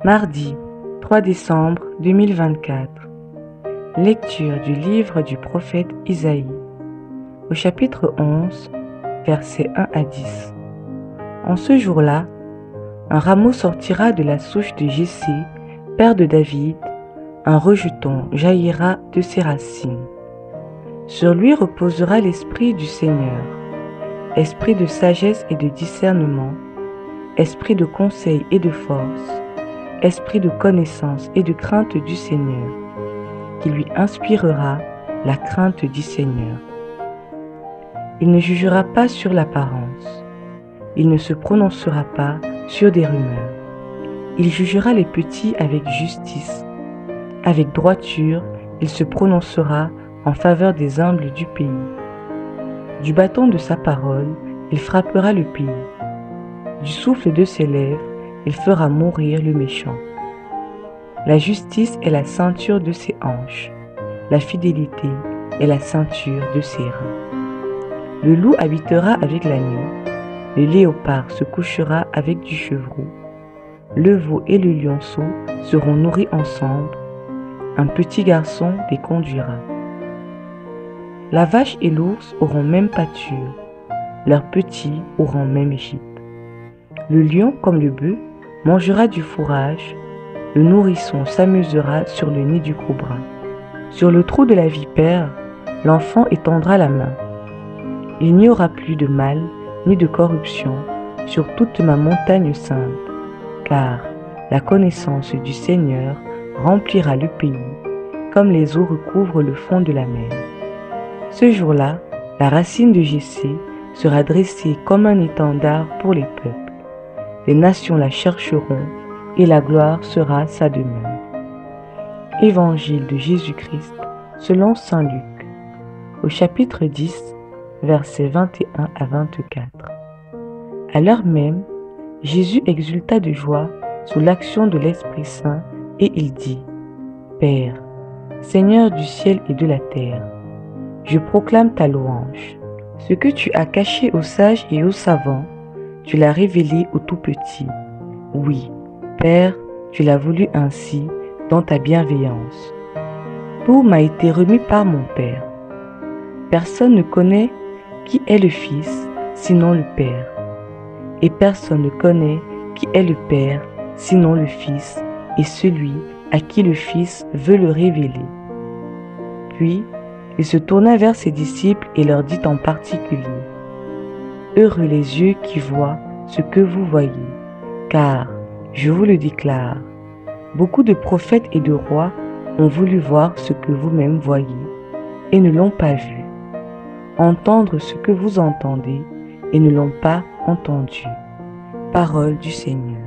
Mardi 3 décembre 2024. Lecture du livre du prophète Isaïe, au chapitre 11, versets 1 à 10. En ce jour-là, un rameau sortira de la souche de Jessé, père de David, un rejeton jaillira de ses racines. Sur lui reposera l'esprit du Seigneur, esprit de sagesse et de discernement, esprit de conseil et de force, esprit de connaissance et de crainte du Seigneur, qui lui inspirera la crainte du Seigneur. Il ne jugera pas sur l'apparence, il ne se prononcera pas sur des rumeurs. Il jugera les petits avec justice, avec droiture, il se prononcera en faveur des humbles du pays. Du bâton de sa parole, il frappera le pays. Du souffle de ses lèvres, il fera mourir le méchant. La justice est la ceinture de ses hanches, la fidélité est la ceinture de ses reins. Le loup habitera avec l'agneau, le léopard se couchera avec du chevreau, le veau et le lionceau seront nourris ensemble, un petit garçon les conduira. La vache et l'ours auront même pâture, leurs petits auront même gîte. Le lion comme le bœuf mangera du fourrage, le nourrisson s'amusera sur le nid du cobra. Sur le trou de la vipère, l'enfant étendra la main. Il n'y aura plus de mal ni de corruption sur toute ma montagne sainte, car la connaissance du Seigneur remplira le pays, comme les eaux recouvrent le fond de la mer. Ce jour-là, la racine de Jessé sera dressée comme un étendard pour les peuples. Les nations la chercheront et la gloire sera sa demeure. Évangile de Jésus-Christ selon saint Luc, au chapitre 10, versets 21 à 24. À l'heure même, Jésus exulta de joie sous l'action de l'Esprit Saint et il dit : Père, Seigneur du ciel et de la terre, je proclame ta louange. Ce que tu as caché aux sages et aux savants, tu l'as révélé aux tout-petits. Oui, Père, tu l'as voulu ainsi dans ta bienveillance. Tout m'a été remis par mon Père. Personne ne connaît qui est le Fils, sinon le Père. Et personne ne connaît qui est le Père, sinon le Fils, et celui à qui le Fils veut le révéler. Puis, il se tourna vers ses disciples et leur dit en particulier : Heureux les yeux qui voient ce que vous voyez, car, je vous le déclare, beaucoup de prophètes et de rois ont voulu voir ce que vous-même voyez, et ne l'ont pas vu, entendre ce que vous entendez, et ne l'ont pas entendu. Parole du Seigneur.